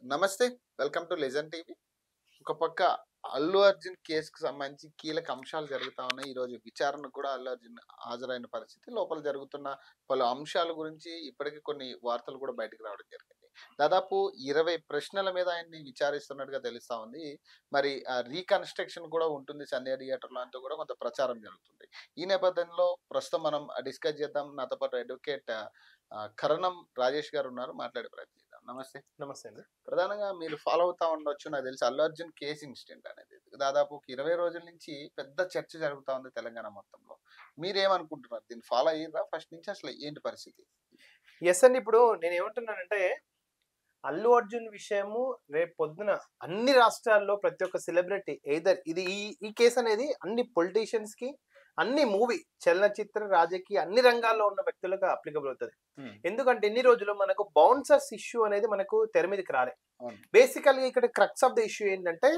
నమస్తే. Welcome to legend TV. ఒక పక్క అల్లు అర్జున్ కేసుకు సంబంధించి కీలక అంశాలు జరుగుతా ఉన్నాయి. ఈరోజు విచారణకు కూడా అల్లు అర్జున్ హాజరైన పరిస్థితి. లోపల జరుగుతున్న పలు అంశాల గురించి ఇప్పటికే కొన్ని వార్తలు కూడా బయటకు రావడం జరిగింది. దాదాపు 20 ప్రశ్నల మీద ఆయన్ని విచారిస్తున్నట్టుగా తెలుస్తా ఉంది. మరి రీకన్‌స్ట్రక్షన్ కూడా ఉంటుంది 'సంధ్య థియేటర్‌లో' అంటూ కూడా కొంత ప్రచారం జరుగుతుంది. ఈ నేపథ్యంలో ప్రస్తుతం మనం డిస్కస్ చేద్దాం. నాతో పాటు అడ్వకేట్ కరణం రాజేష్ గారు ఉన్నారు. మాట్లాడే ప్రయత్నం చేద్దాం. నమస్తే. నమస్తే అండి. ప్రధానంగా మీరు ఫాలో అవుతా ఉండొచ్చు. నాకు తెలిసి 'అల్లు అర్జున్' కేస్ ఇన్సిడెంట్ అనేది. దాదాపు ఒక 20 రోజుల నుంచి పెద్ద చర్చ జరుగుతా ఉంది తెలంగాణ మొత్తంలో. మీరేమనుకుంటున్నారు? దీన్ని ఫాలో అయ్యిర్రా ఫస్ట్ నుంచి? అసలు ఏంటి పరిస్థితి? యెస్ అండి. ఇప్పుడు నేనేమంటున్నానంటే, అల్లు అర్జున్ విషయము రేపు పొద్దున అన్ని రాష్ట్రాల్లో ప్రతి ఒక్క సెలబ్రిటీ ఎయిదర్ ఇది ఈ ఈ కేస్ అనేది అన్ని పొలిటీషియన్స్‌కి, అన్ని మూవీ, చలనచిత్ర, రాజకీయ అన్ని రంగాల్లో ఉన్న వ్యక్తులకు అప్లికబుల్ అవుతది. హ్మ్. ఎందుకంటే ఇన్ని రోజులు మనకు బౌన్సర్స్ ఇష్యూ అనేది మనకు తెర మీదకి రాలే. అవును. బేసికల్‌గా ఇక్కడ క్రక్స్ ఆఫ్ ద ఇష్యూ ఏంటంటే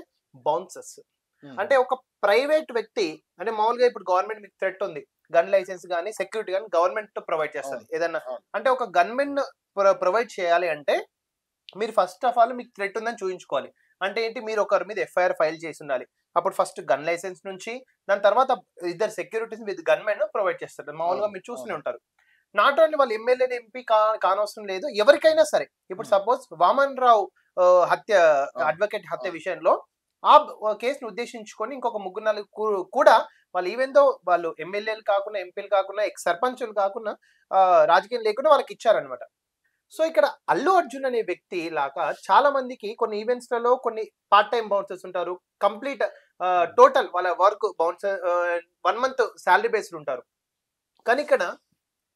బౌన్సర్స్. హ్మ్. అంటే ఒక ప్రైవేట్ వ్యక్తి అంటే మామూలుగా ఇప్పుడు గవర్నమెంట్ మీకు థ్రెట్ ఉంది. గన్ లైసెన్స్ గాని, సెక్యూరిటీ గాని గవర్నమెంట్ ప్రొవైడ్ చేస్తది. అవును. ఏదన్నా అవును. అంటే ఒక గన్‌మెన్ ప్రొవైడ్ చేయాలి అంటే మీరు ఫస్ట్ ఆఫ్ ఆల్ మీకు థ్రెట్ ఉందని చూయించుకోవాలి. అంటే ఏంటి మీరు ఒకరి మీద ఎఫ్ఐఆర్ ఫైల్ చేసి ఉండాలి. అప్పుడు ఫస్ట్ గన్ లైసెన్స్ నుంచి దాని తర్వాత ఇద్దరు సెక్యూరిటీస్ విత్ గన్‌మెన్ ప్రొవైడ్ చేస్తారు. మామూలుగా అవును. మీరు చూస్తూనే అవును. ఉంటారు. నాట్ ఓన్లీ వాళ్ళు ఎమ్మెల్యేని, ఎంపీ కానవసరం లేదు. ఎవరికైనా సరే. ఇప్పుడు హ్మ్. సపోజ్ వామన్ రావు హత్య అవును. అడ్వకేట్ హత్య అవును. విషయంలో ఆ కేస్‌ని ఉద్దేశించుకొని ఇంకొక ముగ్గురు నలుగురు కూడా వాళ్ళు ఈవెన్ దో వాళ్ళు ఎమ్మెల్యేలు కాకుండా, ఎంపీలు కాకుండా, ఎక్స్ సర్పంచులు కాకుండా రాజకీయం లేకుండా వాళ్ళకి ఇచ్చారన్నమాట. సో, ఇక్కడ అల్లు అర్జున్ అనే వ్యక్తి లాగా చాలా మందికి కొన్ని ఈవెంట్స్‌లలో కొన్ని పార్ట్ టైమ్ బౌన్సర్స్ ఉంటారు. కంప్లీట్ హ్మ్. టోటల్ వాళ్ళ work bouncer 1 month salary based ఉంటారు. కానీ ఇక్కడ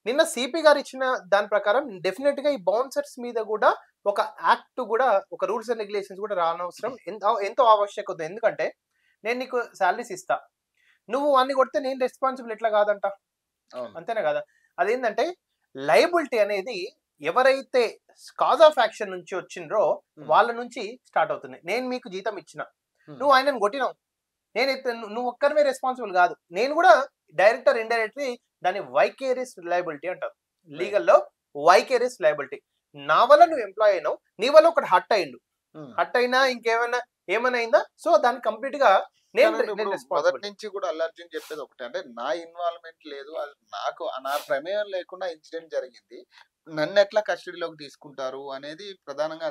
నిన్న సిపి గారు ఇచ్చిన దాని ప్రకారం డెఫినిట్‌గా ఈ బౌన్సర్స్ మీద గూడా ఒక యాక్ట్ గూడా ఒక రూల్స్ అండ్ రెగ్యులేషన్స్ గూడా రానవసరం ఎంతో ఆవశ్యకత. ఎందుకంటే నేను నీకు సాలరీస్ ఇస్తా. నువ్వు వాడిని కొడితే నేను రెస్పాన్సిబుల్ ఎట్లా కాదంట. అవును. అంతేనా కదా! అదేంటంటే లయబిలిటీ అనేది ఎవరైతే కాజ్ ఆఫ్ యాక్షన్ నుంచి వచ్చిండ్రో హ్మ్. వాళ్ళ నుంచి స్టార్ట్ అవుతుంది. నేను మీకు జీతం ఇచ్చిన. హ్మ్. నువ్వు ఆయనను కొట్టినావు. నేనైతే నువ్వు ఒక్కరివే రెస్పాన్సిబుల్ కాదు. నేను కూడా డైరెక్ట్ ఆర్ ఇండైరెక్ట్‌లీ దాన్ని వైకేరియస్ లయబిలిటీ అంటారు. రైట్. లీగల్‌లో వైకేరియస్ లయబిలిటీ. నా వల్ల నువ్వు ఎంప్లాయ్ అయినావు. నీ వల్ల ఒకడు హర్ట్ అయిండు. హ్మ్. హర్ట్ అయినా ఇంకేమైనా ఏమైనా అయిందా? సో దాన్ని కంప్లీట్‌గా నేను కానండి ఇప్పుడు నేను మొదటి రెస్పాన్సిబుల్. నుంచి కూడా 'అల్లు అర్జున్' చెప్పేది ఒకటే. అంటే నా ఇన్వాల్వ్‌మెంట్ లేదు. అది నా ప్రమేయం లేకుండా ఇన్సిడెంట్ జరిగింది. నన్నెట్లా కస్టడీలోకి తీసుకుంటారు అనేది ప్రధానంగా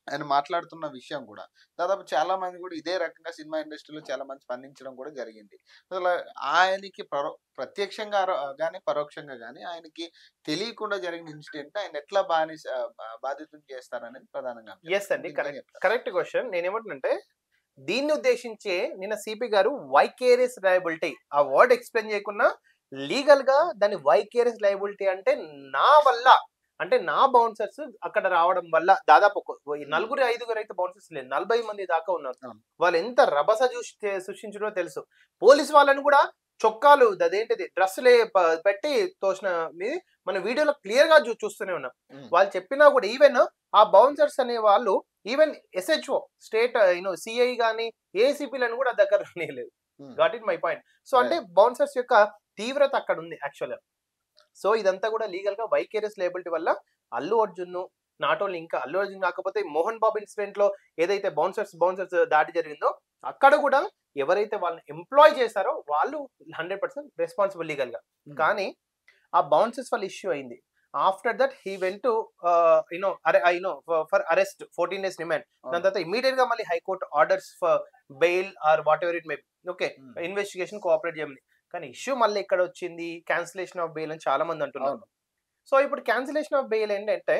ఆయన మాట్లాడుతున్న విషయం గూడా. దాదాపు చాలా మంది గూడా ఇదే రకంగా సినిమా ఇండస్ట్రీలో చాలా మంది స్పందించడం కూడా జరిగింది. అసల ఆయనకి ప్రత్యక్షంగా గాని, పరోక్షంగా గాని ఆయనకి తెలియకుండా జరిగిన ఇన్సిడెంట్ ఆయన ఎట్లా బాధితుడిని చేస్తారనేది ప్రధానంగా అంశం. యెస్ అండి. దీనిపైన కరెక్ట్. చెప్తారా? Correct question. నేనేమంటున్నానంటే దీన్ని ఉద్దేశించే నిన్న సిపి గారు వైకేరియస్ లయబిలిటీ ఆ వర్డ్ ఎక్స్‌ప్లెయిన్ చేయకున్నా లీగల్‌గా దాన్ని వైకేరియస్ లయబిలిటీ అంటే నా వల్ల అంటే నా బౌన్సర్స్ అక్కడ రావడం వల్ల దాదాపు హ్మ్. నలుగురు, ఐదుగురు అయితే బౌన్సర్స్ లేదు. 40 మంది దాకా ఉన్నారు. అవును. వాళ్ళు ఎంత రభస సృష్టించారో తెలుసు. పోలీస్ వాళ్ళని కూడా చొక్కాలు అదేంటిది డ్రెస్సులే పెట్టి తోసిన మన వీడియోలో క్లియర్‌గా చూస్తూనే ఉన్నాం. హ్మ్. వాళ్ళు చెప్పినా కూడా ఈవెన్ ఆ బౌన్సర్స్ అనే వాళ్ళు ఈవెన్ ఎస్‌హెచ్‌ఓ స్టేట్ సీఐ గాని, ఏసీపీలను కూడా దగ్గర రానీయలేదు. హ్మ్. Got it my point. So అంటే రైట్. బౌన్సర్స్ యొక్క తీవ్రత అక్కడ ఉంది యాక్చువల్‌గా. సో ఇదంతా కూడా లీగల్‌గా వైకేరియస్ లయబిలిటీ వల్ల అల్లు అర్జున్ నాట్ ఓన్లీ ఇంకా అల్లు అర్జున్ కాకపోతే మోహన్ బాబు ఇన్సిడెంట్‌లో ఏదైతే బౌన్సర్స్ దాడి జరిగిందో అక్కడ కూడా ఎవరైతే వాళ్ళని ఎంప్లాయ్ చేశారో వాళ్ళు 100% రెస్పాన్సిబుల్ లీగల్‌గా. హ్మ్. కానీ ఆ బౌన్సర్స్ వల్ల ఇష్యూ అయింది. After that he went to for arrest 14 days remand. దాని అవును. తర్వాత ఇమ్మీడియేట్ గా మళ్ళీ high court orders for bail or whatever it may be. Okay. Hmm. Investigation cooperate చేయమని. కానీ ఇష్యూ మళ్ళీ ఎక్కడ వచ్చింది? క్యాన్సిలేషన్ ఆఫ్ బెయిల్ అని చాలా మంది అంటున్నారు. అవును. సో ఇప్పుడు క్యాన్సిలేషన్ ఆఫ్ బెయిల్ ఏంటంటే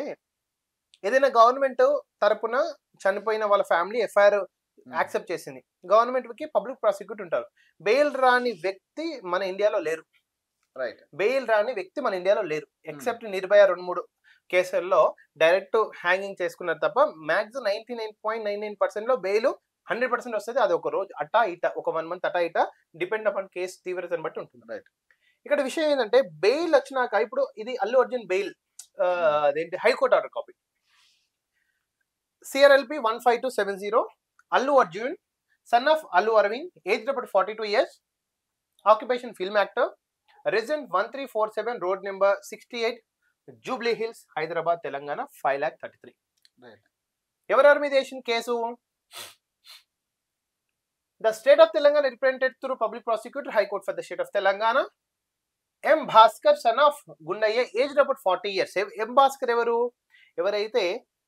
ఏదైనా గవర్నమెంట్ తరపున చనిపోయిన వాళ్ళ ఫ్యామిలీ ఎఫ్ఐఆర్ హ్మ్. యాక్సెప్ట్ చేసింది. గవర్నమెంట్‌కి పబ్లిక్ ప్రాసిక్యూటర్ ఉంటారు. బెయిల్ రాని వ్యక్తి మన ఇండియాలో లేరు. రైట్. బెయిల్ రాని వ్యక్తి మన ఇండియాలో లేరు. హ్మ్. ఎక్సెప్ట్ నిర్భయ 2, 3 కేసుల్లో డైరెక్ట్ హ్యాంగింగ్ చేసుకున్నారు తప్ప మాక్సిమం 99.99% బెయిల్ 100% వస్తది. అది ఒక రోజు అటా ఇటా ఒక 1 మంత్ అటా ఇటా డిపెండ్ అపాన్ కేస్ తీవ్రతను బట్టి ఉంటుంది. రైట్. ఇక్కడ విషయం ఏంటంటే బెయిల్ వచ్చినాక ఇప్పుడు ఇది అల్లు అర్జున్ బెయిల్ హ్మ్. అదేంటి high court order copy. CRLP 15270 Allu Arjun son of Allu Aravind aged about 42 years occupation film actor resident 1347 road number 68 Jubilee Hills Hyderabad Telangana 5,33,000. Right. ఎవరెవరి మీద వేసిన case? The state of Telangana represented through public prosecutor, High Court for the state of Telangana. M. Bhaskar, son of Gundaya, aged about 40 years. M. Bhaskar ఎవరైతే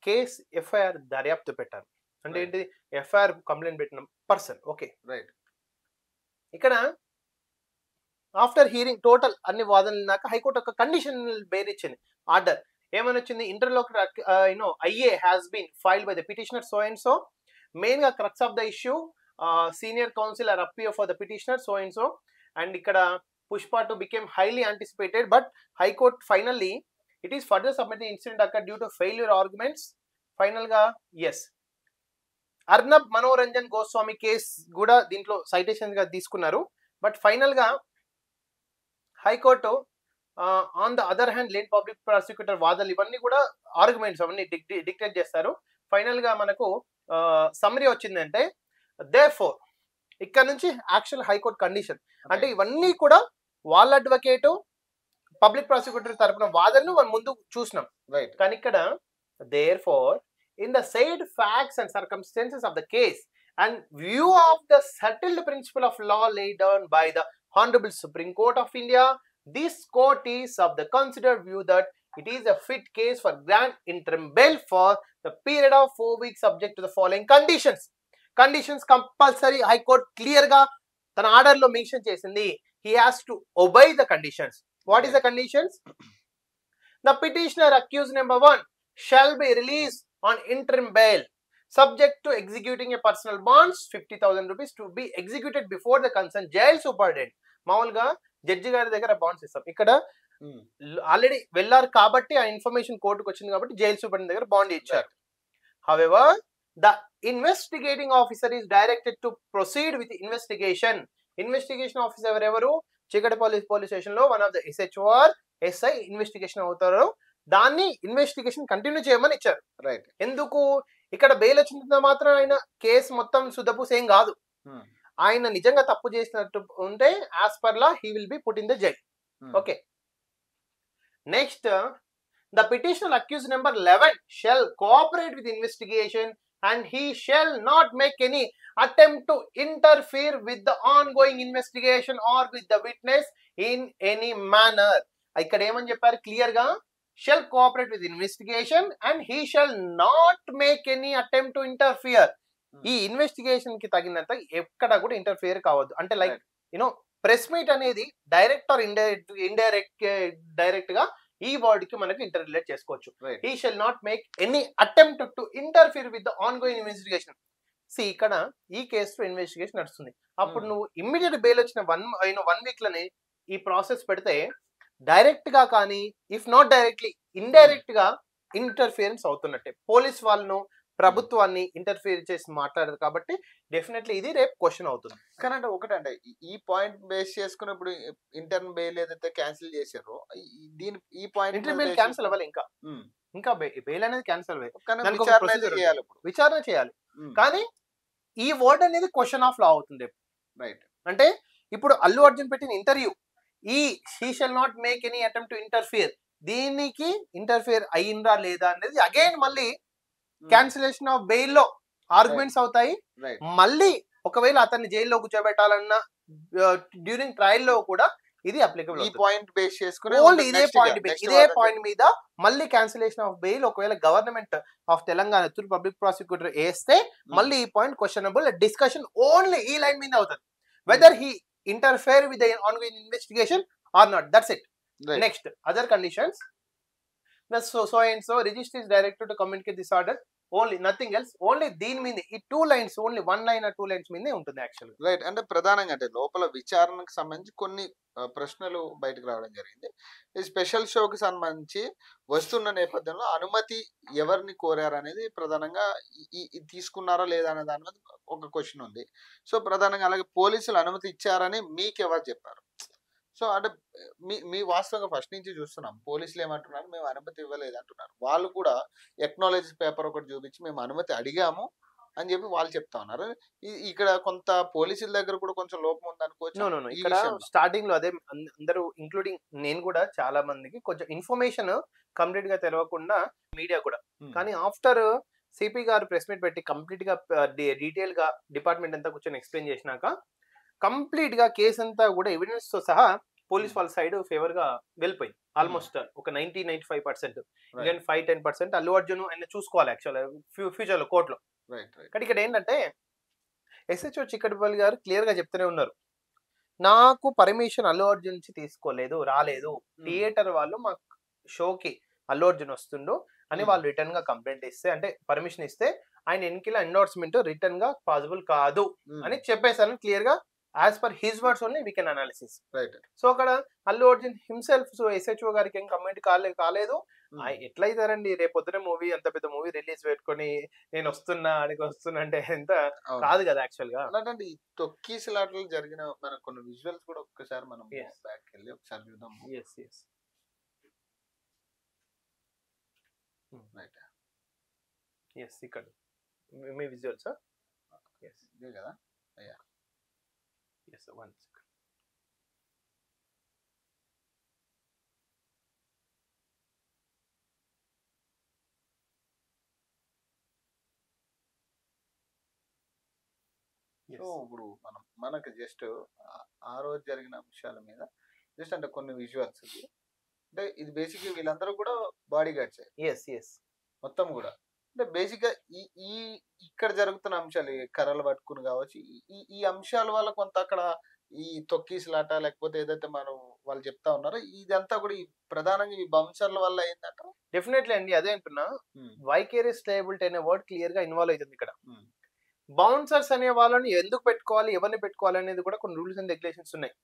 case FIR దర్యాప్తు పెట్టారు అంటే ఏంటి, FIR complaint పెట్టిన person. Okay right. ఇక్కడ after hearing total అన్ని వాదనలున్నాక high court ఒక కండిషనల్ బెయిల్ ఇచ్చింది ఆర్డర్. ఏమని వచ్చింది, interlocutory IA has been filed by the petitioner so and so. Main గా crux of the issue, senior counsel are appear for the petitioner so and so. And ఇక్కడ Pushpa 2 became highly anticipated, but High Court finally it is further submitted incident occurred due to failure arguments. Final ga yes. Arnab Manoranjan Goswami case kuda dintlo citations ga తీసుకున్నారు. But final ga High Court on the other hand late public prosecutor వాదనలు ఇవన్నీ కూడా arguments అవన్నీ dictate చేస్తారు. Final గా మనకు summary వచ్చిందంటే therefore ఇక్కడ నుంచి యాక్చువల్ హైకోర్టు కండిషన్ అంటే ఇవన్నీ కూడా వాళ్ళ అడ్వకేట్ పబ్లిక్ ప్రాసిక్యూటర్ తరపున వాదనను మనం ముందు చూసినాం. రైట్. కానీ ఇక్కడ therefore in the said facts and circumstances of the case and view of the settled principle of law laid down by the Honorable Supreme Court of India, this court is of the considered view that it is a fit case for grant interim bail for the period of 4 weeks subject to the following conditions. Conditions compulsory High Court clear ga తన order లో mention చేసింది. He has to obey the conditions. What is the conditions? The petitioner accused number 1 shall be released on interim bail subject to executing a personal bonds 50,000 rupees to be executed before the concerned jail superintendent. మామూలుగా judge గారి దగ్గర bonds ఇస్తాం. ఇక్కడ already వెళ్ళారు కాబట్టి ఆ information కోర్టుకు వచ్చింది కాబట్టి జైల్ సూపరింటెండెంట్ దగ్గర బాండ్ ఇచ్చారు. However, the investigating officer is directed to proceed with investigation. Investigation officer ఎవరెవరు, చికటపల్లి పోలీస్ స్టేషన్ లో one of the SHO or SI investigation అవుతారు. దాన్ని ఇన్వెస్టిగేషన్ కంటిన్యూ చేయమని ఇచ్చారు. రైట్. ఎందుకు, ఇక్కడ బెయిల్ వచ్చినంత మాత్రం ఆయన కేసు మొత్తం సుద్దపూస ఏం కాదు. ఆయన నిజంగా తప్పు చేసినట్టు ఉంటే as per law he will be put in the jail. Okay. Next, the petitioner accused number 11 shall cooperate with investigation and he shall not make any attempt to interfere with the ongoing investigation or with the witness in any manner. ఇక్కడ ఏమని చెప్పారు clear గా, shall cooperate with investigation and he shall not make any attempt to interfere. ఈ investigation కి తగినంత ఎక్కడ కూడా interfere కావద్దు. అంటే లైక్ యూనో ప్రెస్ మీట్ అనేది డైరెక్ట్ ఆర్ ఇండైరెక్ట్ గా ఈ వర్డ్ కి మనకు ఇంటర్ రిలేట్ చేసుకోవచ్చు. He shall not make any attempt to interfere with the ongoing investigation. See ఇక్కడ ఈ కేసులో ఇన్వెస్టిగేషన్ నడుస్తుంది. అప్పుడు నువ్వు ఇమ్మీడియట్ బెయిల్ వచ్చిన 1 వీక్ లోనే ఈ ప్రాసెస్ పెడితే డైరెక్ట్ గా కానీ ఇఫ్ నాట్ డైరెక్ట్లీ ఇండైరెక్ట్ గా ఇంటర్ఫియరెన్స్ అవుతున్నట్టే. పోలీస్ వాళ్ళను ప్రభుత్వాన్ని ఇంటర్ఫియర్ చేసి మాట్లాడదు కాబట్టి డెఫినెట్లీ ఇది రేపు క్వశ్చన్ అవుతుంది. కానీ అంటే ఒకటంటే ఈ పాయింట్ బేస్ చేసుకున్నప్పుడు ఇంటర్న్ బెయిల్ ఏదైతే క్యాన్సిల్ చేశారో దీని ఈ పాయింట్ ఇంటర్న్ బెయిల్ క్యాన్సిల్ అవ్వాలి. ఇంకా బెయిల్ అనేది క్యాన్సిల్ విచారణ చేయాలి. కానీ ఈ వర్డ్ అనేది క్వశ్చన్ ఆఫ్ లా అవుతుంది. రైట్. అంటే ఇప్పుడు అల్లు అర్జున్ పెట్టిన ఇంటర్వ్యూ ఈ he shall not make any attempt to interfere, దీనికి ఇంటర్ఫియర్ అయ్యిందా లేదా అనేది అగైన్ మళ్ళీ క్యాన్సిలేషన్ ఆఫ్ బెయిల్ లో ఆర్గ్యుమెంట్స్ అవుతాయి. మళ్ళీ ఒకవేళ అతన్ని జైల్లో కూర్చోబెట్టాలన్న డ్యూరింగ్ ట్రయల్ లో కూడా ఇది అప్లికబుల్. ఈ పాయింట్ బేస్ చేసుకుని ఓన్లీ ఇదే పాయింట్ మీద మళ్ళీ క్యాన్సిలేషన్ ఆఫ్ బెయిల్ ఒకవేళ government of Telangana through public prosecutor వేస్తే మళ్ళీ ఈ పాయింట్ క్వశ్చనబుల్. డిస్కషన్ ఓన్లీ ఈ లైన్ మీద అవుతుంది, whether he interfere with the ongoing investigation or not. That's it. Right. Next, other conditions. The so and so registry is directed to communicate this order. Only nothing else. Only దీని మీద ఈ 2 lines, only 1 line or 2 lines మీదే ఉంటుంది యాక్చువల్గా. Right. అంటే ప్రధానంగా అంటే లోపల విచారణకు సంబంధించి కొన్ని ప్రశ్నలు బయటకు రావడం జరిగింది. ఈ స్పెషల్ షోకి సంబంధించి వస్తున్న నేపథ్యంలో అనుమతి ఎవరిని కోరారు అనేది ప్రధానంగా తీసుకున్నారా లేదా అనే దాని మీద ఒక క్వశ్చన్ ఉంది. సో ప్రధానంగా అలాగే పోలీసులు అనుమతి ఇచ్చారని మీకు ఎవరు చెప్పారు? సో అంటే మీ వాస్తవంగా ఫస్ట్ నుంచి చూస్తున్నాం పోలీసులు ఏమంటున్నారు, మేము అనుమతి ఇవ్వలేదు అంటున్నారు. వాళ్ళు కూడా ఎక్నాలజీ పేపర్ ఒకటి చూపించి మేము అనుమతి అడిగాము అని చెప్పి వాళ్ళు చెప్తా ఉన్నారు. ఇక్కడ కొంత పోలీసుల దగ్గర కూడా కొంచెం లోపం ఉంది అనుకోవచ్చు. ఇక్కడ స్టార్టింగ్ లో అదే అందరూ ఇంక్లూడింగ్ నేను కూడా చాలా మందికి కొంచెం ఇన్ఫర్మేషన్ కంప్లీట్ గా తెలియకుండా మీడియా కూడా, కానీ ఆఫ్టర్ సిపి గారు ప్రెస్ మీట్ పెట్టి కంప్లీట్ గా డీటెయిల్ గా డిపార్ట్మెంట్ అంతా కూర్చొని ఎక్స్ప్లెయిన్ చేసినాక కంప్లీట్ గా కేసు అంతా కూడా ఎవిడెన్స్ తో సహా పోలీస్ వాళ్ళ సైడ్ ఫేవర్ గా వెళ్ళిపోయింది. ఆల్మోస్ట్ ఒక 90-95%. ఇండియన్ 5-10% అల్లు అర్జున్ ఆయన చూసుకోవాలి యాక్చువల్ ఫ్యూచర్ లో కోర్టులో. కానీ ఇక్కడ ఏంటంటే ఎస్హెచ్ఓ చిక్కటిపల్లి గారు క్లియర్ గా చెప్తూనే ఉన్నారు, నాకు పర్మిషన్ అల్లు అర్జున్ నుంచి తీసుకోలేదు, రాలేదు. థియేటర్ వాళ్ళు మా షోకి అల్లు అర్జున్ వస్తుండు అని వాళ్ళు రిటర్న్ గా కంప్లైంట్ ఇస్తే, అంటే పర్మిషన్ ఇస్తే ఆయన ఎన్నికల ఎండోర్స్మెంట్ రిటర్న్ గా పాసిబుల్ కాదు అని చెప్పేసాను క్లియర్ గా. As per his words only we can analysis. So అక్కడ Allu Arjun himself, so SHO గారికి ఏం కమెంట్ కాలేదు. ఎట్లయితారండి రేపు పొద్దున మూవీ, అంత పెద్ద మూవీ రిలీజ్ పెట్టుకొని నేను వస్తున్నా అంటే ఎంత కాదు కదా యాక్చువల్ గా. అలాంటి తొక్కిసలాటలు జరిగిన మన కొన్ని విజువల్స్ కూడా ఒక్కసారి మనం బ్యాక్ వెళ్ళి ఒకసారి చూద్దాం. ఇక్కడ మీ విజువల్స్ ఇదే కదా. అయ్యా yes one second. సో ఇప్పుడు మనకు జస్ట్ ఆ రోజు జరిగిన అంశాల మీద జస్ట్ అంటే కొన్ని విజువల్స్, అంటే ఇది బేసిక్ వీళ్ళందరూ కూడా బాడీ గార్డ్స్ మొత్తం కూడా. అంటే బేసిక్ గా ఈ ఇక్కడ జరుగుతున్న అంశాలు కర్రలు పట్టుకుని కావచ్చు, ఈ అంశాల వల్ల కొంత అక్కడ ఈ తొక్కిసలాట లేకపోతే ఏదైతే మనం వాళ్ళు చెప్తా ఉన్నారో ఇదంతా కూడా ఈ ప్రధానంగా ఈ బౌన్సర్ల వల్ల ఏంటంటే డెఫినెట్లీ అండి అదే అంటున్నా. వైకేరియస్ లయబిలిటీ అనే వర్డ్ క్లియర్ గా ఇన్వాల్వ్ అవుతుంది ఇక్కడ. బౌన్సర్స్ అనే వాళ్ళని ఎందుకు పెట్టుకోవాలి, ఎవరిని పెట్టుకోవాలి అనేది కూడా కొన్ని రూల్స్ అండ్ రెగ్యులేషన్స్ ఉన్నాయి.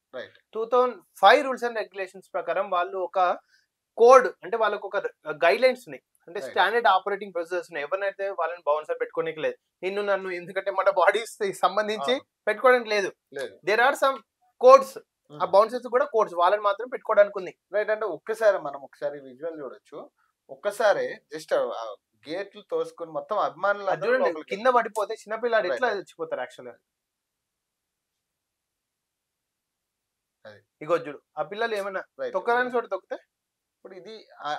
2005 రూల్స్ అండ్ రెగ్యులేషన్స్ ప్రకారం వాళ్ళు ఒక కోడ్, అంటే వాళ్ళకు ఒక గైడ్ లైన్స్ ఉన్నాయి, అంటే స్టాండర్డ్ ఆపరేటింగ్ ప్రొసీజర్స్ ఉన్నాయి. ఎవరినైతే వాళ్ళని బౌన్సర్ పెట్టుకోనికి లేదు, నిన్ను నన్ను, ఎందుకంటే మన బాడీస్ సంబంధించి పెట్టుకోవడానికి లేదు. దేర్ ఆర్ సమ్ కోడ్స్, ఆ బౌన్సర్స్ కూడా కోడ్స్, వాళ్ళని మాత్రం పెట్టుకోవడానికి ఉంది. రైట్. అంటే ఒకసారి విజువల్ చూడొచ్చు. ఒక్కసారి జస్ట్ గేట్లు తోసుకుని మొత్తం అభిమానులు కింద పడిపోతే చిన్నపిల్లాడు ఎట్లా చచ్చిపోతారు యాక్చువల్గా. ఇగో చూడు ఆ పిల్లలు ఏమైనా తొక్కరాని చోట తొక్కితే. ఇప్పుడు ఇది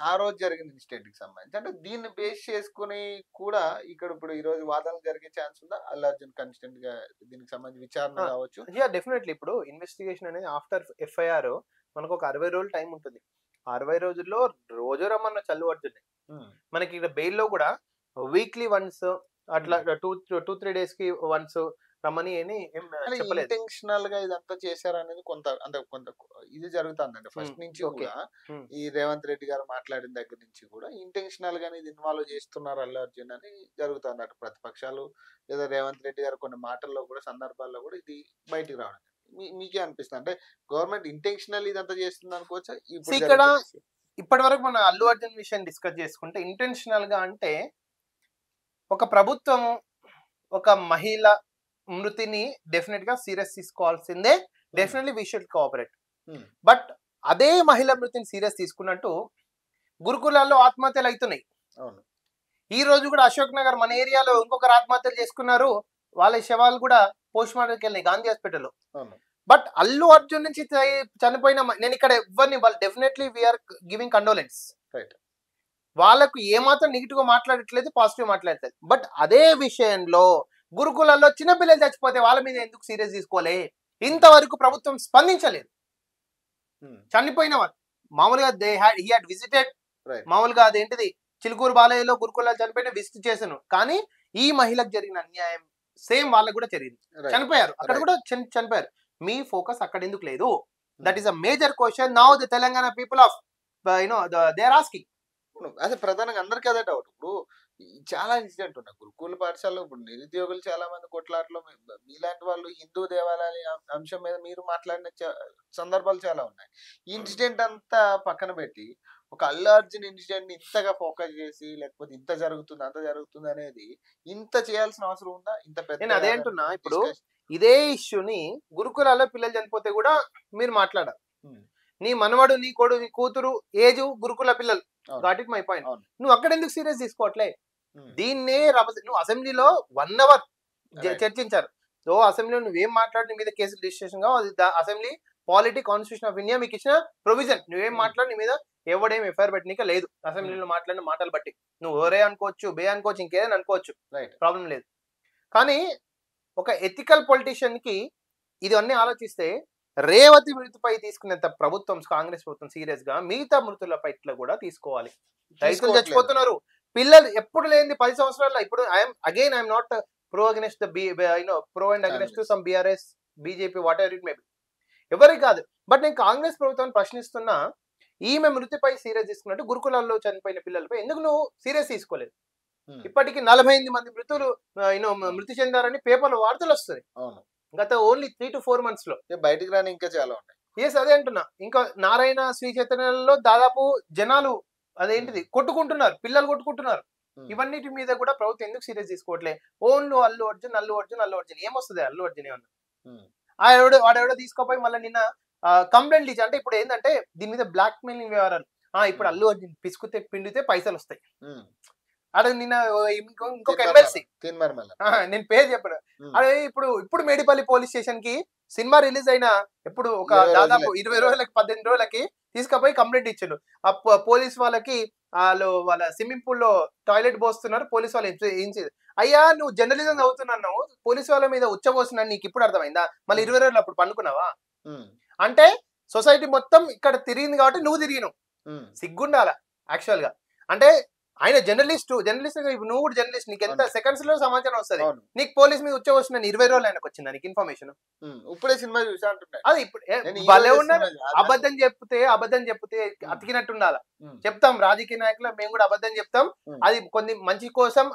ఆ రోజు జరిగిన ఇన్సిడెంట్ కి సంబంధించి, అంటే దీన్ని బేస్ చేసుకుని కూడా ఇక్కడ ఇప్పుడు ఈ రోజు వాదనలు జరిగే ఛాన్స్ ఉందా? అల్లు అర్జున్ కన్స్టెంట్ గా దీనికి సంబంధించి విచారణ కావచ్చు. డెఫినెట్లీ. ఇప్పుడు ఇన్వెస్టిగేషన్ అనేది ఆఫ్టర్ ఎఫ్ఐఆర్ మనకు ఒక 60 రోజులు టైం ఉంటుంది. 60 రోజుల్లో రోజు రమ్మన్న అల్లు అర్జున్. మనకి ఇక్కడ బెయిల్ లో కూడా వీక్లీ వన్స్ అట్లా 2-3 డేస్ కి వన్స్ రమ్మని ఇంటెన్షనల్ గా ఇదంతా చేశారనేది కొంత ఇది జరుగుతుందండి ఫస్ట్ నుంచి కూడా. ఈ రేవంత్ రెడ్డి గారు మాట్లాడిన దగ్గర నుంచి కూడా ఇంటెన్షనల్ గా ఇది ఇన్వాల్వ్ చేస్తున్నారు అల్లు అర్జున్ అని జరుగుతుంది. అటు ప్రతిపక్షాలు లేదా రేవంత్ రెడ్డి గారు కొన్ని మాటల్లో కూడా సందర్భాల్లో కూడా ఇది బయటికి రావడం. మీకే అనిపిస్తుంది అంటే గవర్నమెంట్ ఇంటెన్షనల్ ఇదంతా చేస్తుంది అనుకోవచ్చా? ఇక్కడ ఇప్పటి వరకు మన అల్లు అర్జున్ విషయం డిస్కస్ చేసుకుంటే ఇంటెన్షనల్ గా అంటే ఒక ప్రభుత్వం ఒక మహిళ మృతిని డెఫినెట్ గా సీరియస్ తీసుకోవాల్సిందే. Definitely we should cooperate. But అదే మహిళ మృతిని సీరియస్ తీసుకున్నట్టు గురుకులాల్లో ఆత్మహత్యలు అవుతున్నాయి. ఈ రోజు కూడా అశోక్ నగర్ మన ఏరియాలో ఇంకొకరు ఆత్మహత్యలు చేసుకున్నారు. వాళ్ళ శవాలు కూడా పోస్ట్ మార్టంకి వెళ్ళినాయి గాంధీ హాస్పిటల్లో. బట్ అల్లు అర్జున్ నుంచి చనిపోయిన నేను ఇక్కడ ఎవరిని వాళ్ళు డెఫినెట్లీ వీఆర్ గివింగ్ కండోలెన్స్. వాళ్ళకు ఏమాత్రం నెగిటివ్ గా మాట్లాడట్లేదు, పాజిటివ్ మాట్లాడట్లేదు. బట్ అదే విషయంలో గురుకులాల్లో చిన్నపిల్లలు చచ్చిపోతే వాళ్ళ మీద ఎందుకు సీరియస్ తీసుకోలే? ఇంతవరకు ప్రభుత్వం స్పందించలేదు. చనిపోయిన వాళ్ళు మామూలుగా హీ హ్యాడ్ విజిటెడ్, మామూలుగా అదేంటిది చిలుకూరు బాలయ్యలో గురుకులాలు చనిపోయిన విజిట్ చేశాను. కానీ ఈ మహిళకు జరిగిన అన్యాయం సేమ్ వాళ్ళకు కూడా జరిగింది. చనిపోయారు, అక్కడ కూడా చనిపోయారు. మీ ఫోకస్ అక్కడ ఎందుకు లేదు? That is a major question now the Telangana people of they are asking. అదే ప్రధానంగా అందరికీ అదే డౌట్. ఇప్పుడు చాలా ఇన్సిడెంట్ ఉన్నాయి గురుకుల పాఠశాలలో. ఇప్పుడు నిరుద్యోగులు చాలా మంది కొట్లాటలో మీలాంటి వాళ్ళు హిందూ దేవాలయాల అంశం మీద మీరు మాట్లాడిన సందర్భాలు చాలా ఉన్నాయి. ఈ ఇన్సిడెంట్ అంతా పక్కన పెట్టి ఒక అల్లు అర్జున్ ఇన్సిడెంట్ ఇంతగా ఫోకస్ చేసి లేకపోతే ఇంత జరుగుతుంది అంత జరుగుతుంది అనేది ఇంత చేయాల్సిన అవసరం ఉందా? ఇంత పెద్ద నేను అదే అంటున్నా. ఇప్పుడు ఇదే ఇష్యూని గురుకులాల్లో పిల్లలు చనిపోతే కూడా మీరు మాట్లాడారు. నీ మనవడు, నీ కొడు, నీ కూతురు ఏజ్ గురుకుల పిల్లలు. Got it my point. నువ్వు అక్కడ ఎందుకు సీరియస్ తీసుకోవట్లే? దీన్నే నువ్వు అసెంబ్లీలో 1 అవర్ చర్చించారు. సో అసెంబ్లీలో నువ్వేం మాట్లాడి మీద కేసులు రిజిస్ట్రేషన్ గా assembly polity constitution of India మీకు ఇచ్చిన ప్రొవిజన్. నువ్వేం మాట్లాడి నీ మీద ఎవడేం ఎఫ్ఐఆర్ పెట్టనీక లేదు. అసెంబ్లీలో మాట్లాడిన మాటలు బట్టి నువ్వు ఓరే అనుకోవచ్చు, బే అనుకోవచ్చు, ఇంకేదైనా అనుకోవచ్చు, ప్రాబ్లం లేదు. కానీ ఒక ఎథికల్ పొలిటీషియన్ కి ఇది అన్ని ఆలోచిస్తే రేవతి మృతిపై తీసుకునేంత ప్రభుత్వం, కాంగ్రెస్ ప్రభుత్వం సీరియస్ గా మిగతా మృతులపై ఇట్లా కూడా తీసుకోవాలి. రైతులు చచ్చిపోతున్నారు, పిల్లలు ఎప్పుడు లేని 10 సంవత్సరాల్లో. ఇప్పుడు I'm not pro against pro and against some BRS BJP what ever it may B, ఎవరికి కాదు. బట్ నేను కాంగ్రెస్ ప్రభుత్వాన్ని ప్రశ్నిస్తున్నా, ఈమె మృతిపై సీరియస్ తీసుకున్నట్టు గురుకులాల్లో చనిపోయిన పిల్లలపై ఎందుకు నువ్వు సీరియస్ తీసుకోలేదు? ఇప్పటికి 48 మంది మృతి చెందారని పేపర్లో వార్తలు వస్తుంది గత ఓన్లీ 3 to 4 months లో. బయటికి రాని ఇంకా చాలా ఉన్నాయి. ఎస్, అదే అంటున్నా. ఇంకా నారాయణ శ్రీ చైతన్యలో దాదాపు జనాలు అదేంటిది కొట్టుకుంటున్నారు, పిల్లలు కొట్టుకుంటున్నారు. ఇవన్నిటి మీద కూడా ప్రభుత్వం ఎందుకు సీరియస్ తీసుకోవట్లే? ఓన్లీ అల్లు అర్జున్ ఏమొస్తుంది? అల్లు అర్జున్ ఏమన్నా వాడెవడో తీసుకోపోయి మళ్ళీ నిన్న కంప్లైంట్ ఇచ్చి, అంటే ఇప్పుడు ఏంటంటే దీని మీద బ్లాక్ మెయిలింగ్ వ్యవహారాలు. ఇప్పుడు అల్లు అర్జున్ పిసుకుతే పిండితే పైసలు వస్తాయి. అదే నిన్న ఇంకొక ఎమ్మెల్సీ, నేను పేరు చెప్పను, అదే ఇప్పుడు మేడిపల్లి పోలీస్ స్టేషన్ కి సినిమా రిలీజ్ అయిన ఎప్పుడు ఒక దాదాపు 20 రోజులకి 18 రోజులకి తీసుకుపోయి కంప్లైంట్ ఇచ్చిండు. ఆ పోలీస్ వాళ్ళకి వాళ్ళ స్విమ్మింగ్ పూల్ లో టాయిలెట్ పోస్తున్నారు. పోలీస్ వాళ్ళు ఏం చేయదు. అయ్యా నువ్వు జర్నలిజం చదువుతున్నావు, పోలీస్ వాళ్ళ మీద ఉచ్చబోస్తున్నా, నీకు ఇప్పుడు అర్థమైందా? మళ్ళీ 20 రోజులు అప్పుడు పండుకున్నావా? అంటే సొసైటీ మొత్తం ఇక్కడ తిరిగింది కాబట్టి నువ్వు తిరిగినావు. సిగ్గుండాల యాక్చువల్ గా. అంటే ఆయన జర్నలిస్ట్ నువ్వు కూడా జర్నలిస్ట్, నీకు ఎంత సెకండ్స్ లో సమాచారం వస్తుంది. నీకు పోలీస్ మీద ఉచ్చ వచ్చిన 20 రోజులు ఆయనకు వచ్చిందా నీకు ఇన్ఫర్మేషన్? ఇప్పుడే సినిమా చూసా అంటున్నా. అది ఇప్పుడు భలే ఉన్నారు. అబద్ధం చెప్తే అతికినట్టు ఉండాలి. చెప్తాం, రాజకీయ నాయకులు మేము కూడా అబద్ధం చెప్తాం. అది కొన్ని మంచి కోసం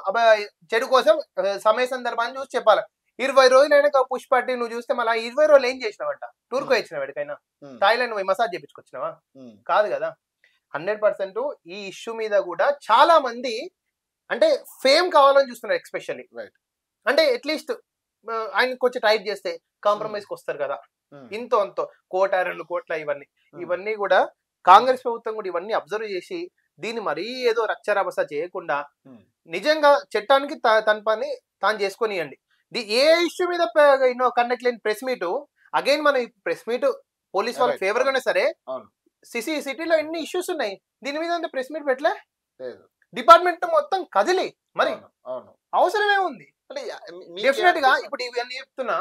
చెడు కోసం సమయ సందర్భాన్ని చూసి చెప్పాలి. 20 రోజులు అయినా పుష్పట్టి నువ్వు చూస్తే మళ్ళీ 20 రోజులు ఏం చేసినావంట? టూర్కు వచ్చినావు, ఎక్కడికైనా థాయిలాండ్ పోయి మసాజ్ చేయించుకొచ్చినావా? కాదు కదా. 100% ఈ ఇష్యూ మీద కూడా చాలా మంది అంటే ఫేమ్ కావాలని చూస్తున్నారు. ఎక్స్పెషల్లీ అంటే అట్లీస్ట్ ఆయన కొంచెం టైట్ చేస్తే కాంప్రమైజ్ కి వస్తారు కదా. ఇంతో అంతో 1-2 కోట్ల ఇవన్నీ కూడా కాంగ్రెస్ ప్రభుత్వం కూడా ఇవన్నీ అబ్జర్వ్ చేసి దీన్ని మరీ ఏదో రచ్చరభస చేయకుండా నిజంగా చట్టానికి తన పని తాను చేసుకొనియండి. ఏ ఇష్యూ మీద కండక్ట్ లేని ప్రెస్ మీట్, అగైన్ మన ప్రెస్ మీట్ పోలీస్ వాళ్ళ ఫేవర్ గానే సరే, సిటీలో ఎన్ని ఇష్యూస్ ఉన్నాయి, దీని మీద ప్రెస్ మీట్ పెట్టలే. డిపార్ట్మెంట్ మొత్తం కదిలి మరి అవసరమే ఉంది. డెఫినెట్ గా ఇప్పుడు ఇవన్నీ చెప్తున్నా,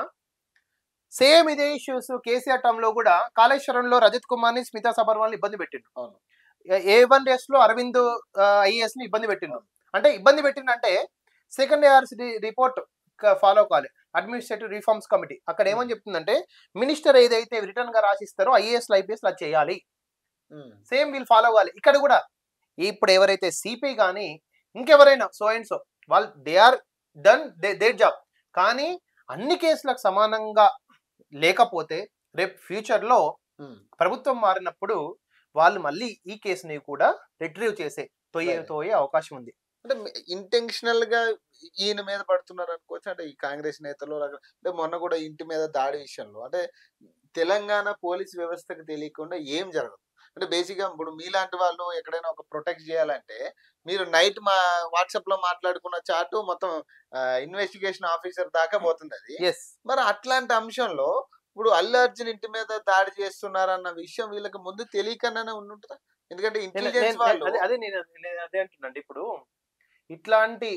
సేమ్ ఇదే ఇష్యూస్ కేసీఆర్ టర్మ్ లో కూడా కాళేశ్వరంలో రజత్ కుమార్ ని, స్మితా సబర్వాల్ ఇబ్బంది పెట్టిండు. A1 రేస్ లో అరవింద్ IAS ని ఇబ్బంది పెట్టిండు. అంటే ఇబ్బంది పెట్టిండంటే సెకండ్ ARC రిపోర్ట్ ఫాలో కాలే. అడ్మినిస్ట్రేటివ్ రిఫార్మ్స్ కమిటీ అక్కడ ఏమని చెప్తుందంటే, మినిస్టర్ ఏదైతే రిటర్న్ గా రాసిస్తారో IAS IPS అలా చేయాలి, సేమ్ వీళ్ళు ఫాలో అవ్వాలి. ఇక్కడ కూడా ఇప్పుడు ఎవరైతే సిపి కానీ ఇంకెవరైనా సో అండ్ సో వాళ్ళు they are done their job. కానీ అన్ని కేసులకు సమానంగా లేకపోతే రేపు ఫ్యూచర్ లో ప్రభుత్వం మారినప్పుడు వాళ్ళు మళ్ళీ ఈ కేసుని కూడా రిట్రీవ్ చేసే తోయే అవకాశం ఉంది. అంటే ఇంటెన్షనల్ గా ఈయన మీద పడుతున్నారు అనుకోవచ్చు. అంటే ఈ కాంగ్రెస్ నేతలు అంటే మొన్న కూడా ఇంటి మీద దాడి విషయంలో అంటే తెలంగాణ పోలీస్ వ్యవస్థకు తెలియకుండా ఏం జరగదు. అంటే బేసిక్ గా ఇప్పుడు మీలాంటి వాళ్ళు ఎక్కడైనా ఒక ప్రొటెక్ట్ చేయాలంటే మీరు నైట్ వాట్సాప్ లో మాట్లాడుకున్న చాటు మొత్తం ఇన్వెస్టిగేషన్ ఆఫీసర్ దాకా పోతుంది అది. మరి అట్లాంటి అంశంలో ఇప్పుడు అల్లు అర్జున్ ఇంటి మీద దాడి చేస్తున్నారన్న విషయం వీళ్ళకి ముందు తెలియకనే ఉంటుందా? ఎందుకంటే ఇంటెలిజెన్స్ వాళ్ళు అదే నేను అదే అంటున్నాండి. ఇప్పుడు ఇట్లాంటి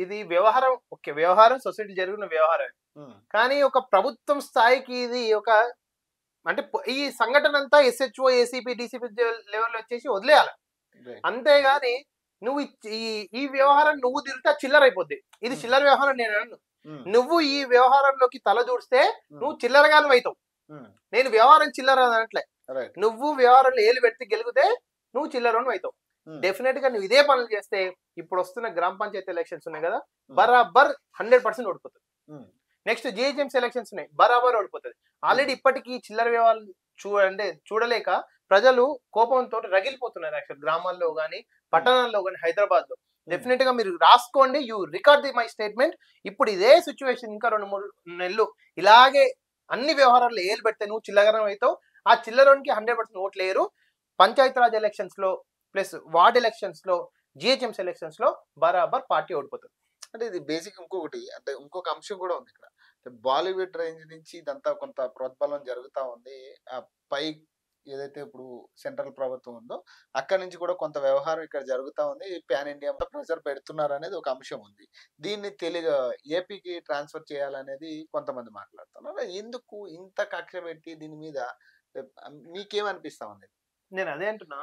ఇది వ్యవహారం సొసైటీ జరిగిన వ్యవహారం, కానీ ఒక ప్రభుత్వం స్థాయికి ఇది ఒక అంటే ఈ సంఘటన అంతా SHO ACP DCP లెవెల్ వచ్చేసి వదిలేయాలి. అంతేగాని నువ్వు ఈ వ్యవహారం నువ్వు తిరిగితే చిల్లర అయిపోద్ది. ఇది చిల్లర వ్యవహారం నేను అన్నాను. నువ్వు ఈ వ్యవహారంలోకి తల దూడిస్తే నువ్వు చిల్లరగాను అవుతావు. నేను వ్యవహారం చిల్లర అనట్లే, నువ్వు వ్యవహారంలో ఏలు పెడితే గెలిగితే నువ్వు చిల్లరను అవుతావు. డెఫినెట్ గా నువ్వు ఇదే పనులు చేస్తే ఇప్పుడు వస్తున్న గ్రామ పంచాయతీ ఎలక్షన్స్ ఉన్నాయి కదా, బరాబర్ 100% ఓడిపోతుంది. నెక్స్ట్ GHMC ఎలక్షన్స్ ఉన్నాయి, బరాబర్ ఓడిపోతుంది. ఆల్రెడీ ఇప్పటికీ చిల్లర వ్యవహారం చూడలేక ప్రజలు కోపంతో రగిలిపోతున్నారు. యాక్చువల్ గ్రామాల్లో గానీ పట్టణాల్లో గానీ హైదరాబాద్ లో డెఫినెట్ గా మీరు రాసుకోండి, యూ రికార్డ్ మై స్టేట్మెంట్. ఇప్పుడు ఇదే సిచ్యువేషన్ ఇంకా 2-3 నెలలు ఇలాగే అన్ని వ్యవహారాల్లో ఏలు పెడితే నువ్వు చిల్లగరం అవుతావు. ఆ చిల్లరోనికి 100% ఓట్లు లేరు. పంచాయతీరాజ్ ఎలక్షన్స్ లో ప్లస్ వార్డ్ ఎలక్షన్స్ లో GHMC ఎలక్షన్స్ లో బరాబర్ పార్టీ ఓడిపోతుంది. అంటే ఇది బేసిక్ ఇంకొకటి అంటే ఇంకొక అంశం కూడా ఉంది ఇక్కడ. బాలీవుడ్ రేంజ్ నుంచి ఇదంతా కొంత ప్రోద్బలం జరుగుతా ఉంది. ఆ పై ఏదైతే ఇప్పుడు సెంట్రల్ ప్రభుత్వం ఉందో, అక్కడి నుంచి కూడా కొంత వ్యవహారం ఇక్కడ జరుగుతా ఉంది. పాన్ ఇండియా ప్రెషర్ పెడుతున్నారనేది ఒక అంశం ఉంది. దీన్ని ఏపీకి ట్రాన్స్‌ఫర్ చేయాలనేది కొంతమంది మాట్లాడుతున్నారు. ఎందుకు ఇంత కక్ష పెట్టి దీని మీద మీకేమనిపిస్తా ఉంది? నేను అదే అంటున్నా.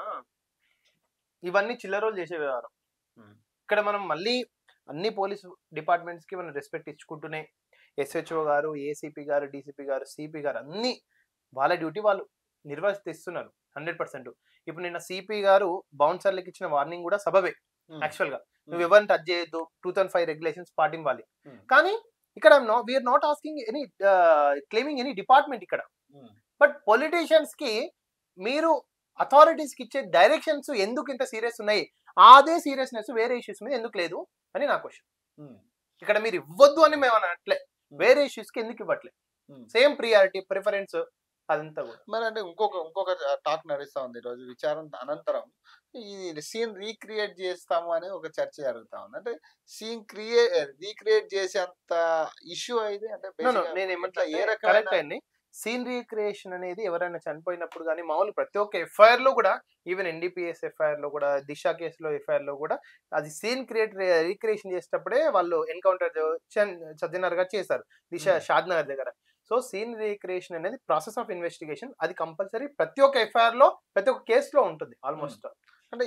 ఇవన్నీ చిల్లరోలు చేసే వ్యవహారం. హ్మ్. ఇక్కడ మనం మళ్ళీ అన్ని పోలీస్ డిపార్ట్మెంట్స్‌కి మనం రెస్పెక్ట్ ఇచ్చుకుంటూనే ఎస్‌హెచ్‌ఓ గారు, ఏసీపీ గారు, డీసీపీ గారు, సిపి గారు అన్నీ వాళ్ళ డ్యూటీ వాళ్ళు నిర్వర్తిస్తున్నారు 100%. ఇప్పుడు నిన్న సిపి గారు బౌన్సర్‌లకి ఇచ్చిన వార్నింగ్ కూడా సబబే హ్మ్. యాక్చువల్‌గా. నువ్వు ఎవరిని టచ్ చేయొద్దు. 2005 రెగ్యులేషన్స్ పాటించాలి. హ్మ్. కానీ ఇక్కడ we are not asking any claiming any department ఇక్కడ. హ్మ్. బట్ పొలిటీషియన్స్‌కి మీరు అథారిటీస్‌కి ఇచ్చే డైరెక్షన్స్ ఎందుకు ఇంత సీరియస్ ఉన్నాయి? అదే సీరియస్‌నెస్ వేరే ఇష్యూస్ మీద ఎందుకు లేదు అని నా క్వెషన్. హ్మ్. ఇక్కడ మీరు ఇవ్వద్దు అని మేము అనట్లే. వేరే ఇష్యూస్‌కి ఎందుకు ఇవ్వట్లే? హ్మ్. సేమ్ ప్రియారిటీ, ప్రిఫరెన్స్ అదంతా కూడా. మరి అంటే ఇంకొక టాక్ నడుస్తా ఉంది. ఈరోజు విచారణ అనంతరం ఈ సీన్ రీక్రియేట్ చేస్తాము అనే ఒక చర్చ జరుగుతా ఉంది. అంటే రీక్రియేట్ చేసేంత ఇష్యూ అయితే అంటే నో నో బేసిక్‌గా నేనేమంటా ఏ రకమైన కరెక్టే అండి. సీన్ రీక్రియేషన్ అనేది ఎవరైనా చనిపోయినప్పుడు గాని మామూలు ప్రతి ఒక్క ఎఫ్ఐఆర్‌లో కూడా ఈవెన్ ఎన్‌డీపీఎస్ ఎఫ్ఐఆర్‌లో కూడా, దిశ కేసులో ఎఫ్ఐఆర్‌లో కూడా అది సీన్ రీక్రియేషన్ చేసేటప్పుడే వాళ్ళు ఎన్‌కౌంటర్ సజ్జనర్ గారు చేశారు. దిశ హ్మ్. షాద్‌నగర్ దగ్గర. సో సీన్ రీక్రియేషన్ అనేది ప్రాసెస్ ఆఫ్ ఇన్వెస్టిగేషన్. అది కంపల్సరీ ప్రతి ఒక్క ఎఫ్ఐఆర్‌లో, ప్రతి ఒక్క కేసులో ఉంటుంది ఆల్‌మోస్ట్. అంటే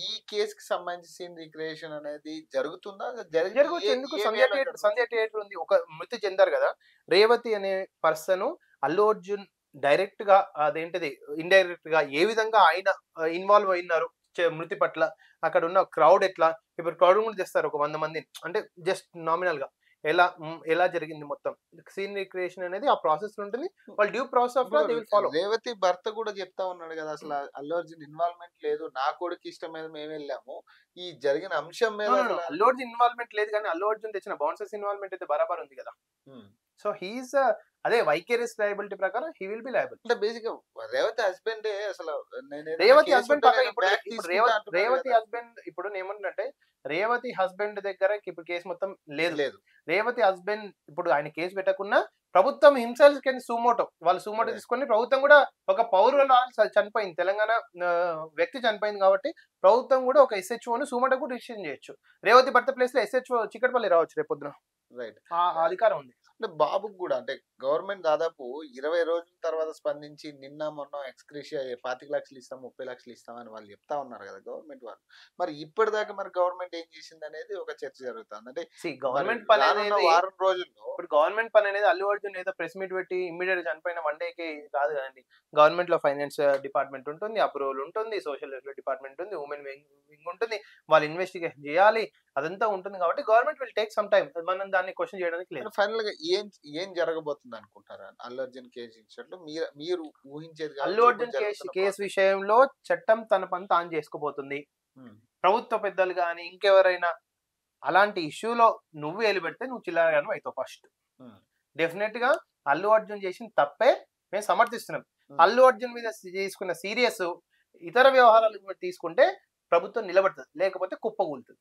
ఈ కేస్‌కి సంబంధించి సీన్ రీక్రియేషన్ అనేది జరుగుతుందా? జరగవచ్చు. ఎందుకు సంధ్య థియేటర్ ఉంది. ఒక మృతి చెందారు కదా! రేవతి అనే పర్సన్ అల్లు అర్జున్ డైరెక్ట్ గా అదేంటిది ఇండైరెక్ట్ గా ఏ విధంగా ఆయన ఇన్వాల్వ్ అయినారు మృతి పట్ల, అక్కడ ఉన్న క్రౌడ్ ఎట్లా, ఇప్పుడు క్రౌడ్ కూడా తెస్తారు ఒక 100 మందిని, అంటే జస్ట్ నామినల్ గా ఎలా జరిగింది మొత్తం సీన్ రీక్రియేషన్ అనేది ఆ ప్రాసెస్ లో ఉంటుంది. వాళ్ళు due process of law they will follow. Revathi భర్త కూడా చెప్తా ఉన్నాడు కదా! అసలు అల్లు అర్జున్ ఇన్వాల్వ్‌మెంట్ లేదు. నా కొడుకు ఇష్టం మీద మేమెళ్ళాము. ఈ జరిగిన అంశం మీద అసల అల్లు అర్జున్ ఇన్వాల్వ్మెంట్ లేదు కానీ అల్లు అర్జున్ తెచ్చిన బౌన్సర్స్ ఇన్వాల్వ్మెంట్ అయితే బరాబర్ ఉంది కదా. హ్మ్. సో హీఈస్ అదే వైకేరియస్ లయబిలిటీ ప్రకారం హీ విల్ బి లయబుల్. అంటే బేసిక్‌గా రేవతి హస్బెండే అసలు రేవతి హస్బెండ్ పక్క ఇప్పుడు బ్యాక్ ఇప్పుడు తీసుకుంటా అంటున్నాడు రేవతి కదా! హస్బెండ్ ఇప్పుడు నేనేమంటున్నంటే రేవతి హస్బెండ్ దగ్గర ఇప్పుడు కేసు మొత్తం లేదు. లేదు. రేవతి హస్బెండ్ ఇప్పుడు ఆయన కేసు పెట్టకున్నా ప్రభుత్వం హిమ్సెల్ఫ్ కెన్ సూమోటో వాళ్ళు సూమోటో అదే. తీసుకొని ప్రభుత్వం కూడా ఒక పౌరుల చనిపోయింది తెలంగాణ వ్యక్తి చనిపోయింది కాబట్టి ప్రభుత్వం కూడా ఒక ఎస్హెచ్ఓను సూమోటో కూడా రిజిస్ట్రేషన్ చేయొచ్చు. రేవతి భర్త ప్లేస్ లో ఎస్హెచ్ఓ చిక్కటపల్లి రావచ్చు రేపు పొద్దున. రైట్. ఆ అధికారం ఉంది. అంటే బాబుకి గూడా అంటే గవర్నమెంట్ దాదాపు 20 రోజుల తర్వాత స్పందించి నిన్న మొన్న ఎక్స్‌గ్రేషియా 25,00,000 ఇస్తాం, 30,00,000 ఇస్తాం అని వాళ్ళు చెప్తా ఉన్నారు గదా! గవర్నమెంట్ వాళ్ళు. మరి ఇప్పటిదాకా మరి గవర్నమెంట్ ఏం చేసిందనేది ఒక చర్చ జరుగుతాంది. అంటే మరి గవర్నమెంట్ పని రానున్న అనేది వారం రోజుల్లో ఇప్పుడు గవర్నమెంట్ పని అనేది అల్లు అర్జున్ ఏదో ప్రెస్ మీట్ పెట్టి ఇమ్మీడియట్ చనిపోయిన వన్ డేకి కాదు కదండి. గవర్నమెంట్ లో ఫైనాన్స్ డిపార్ట్మెంట్ ఉంటుంది, అప్రూవల్ ఉంటుంది, సోషల్ వెల్ఫేర్ డిపార్ట్మెంట్ ఉంది, ఉమెన్ వింగ్ ఉంటుంది, వాళ్ళు ఇన్వెస్టిగేషన్ చేయాలి, అదంతా ఉంటుంది కాబట్టి government will take some time. మనం దాన్ని క్వశ్చన్ చేయడానికి లేదు. మరి ఫైనల్‌గా ఏం జరగబోతుంది అనుకుంటారు? అల్లు అర్జున్ కేసు ఇచ్చినట్లు మీరు ఊహించేది అల్లు కావచ్చు. అర్జున్ ఇప్పుడు జరుగుతున్న కేసు ప్రాసెస్. విషయంలో చట్టం తన పని తాను చేసుకోబోతుంది. హ్మ్. ప్రభుత్వ పెద్దలు గాని ఇంకెవరైనా అలాంటి ఇష్యూలో నువ్వు ఏలుబెడితే నువ్వు చిల్లరగాను అవుతావు ఫస్ట్. హ్మ్. డెఫినెట్ గా అల్లు అర్జున్ చేసిన తప్పే మేము సమర్థిస్తున్నాం. హ్మ్. అల్లు అర్జున్ మీద తీసుకున్న సీరియస్ ఇతర వ్యవహారాలు తీసుకుంటే ప్రభుత్వం నిలబడుతుంది, లేకపోతే కుప్పకూలుతుంది.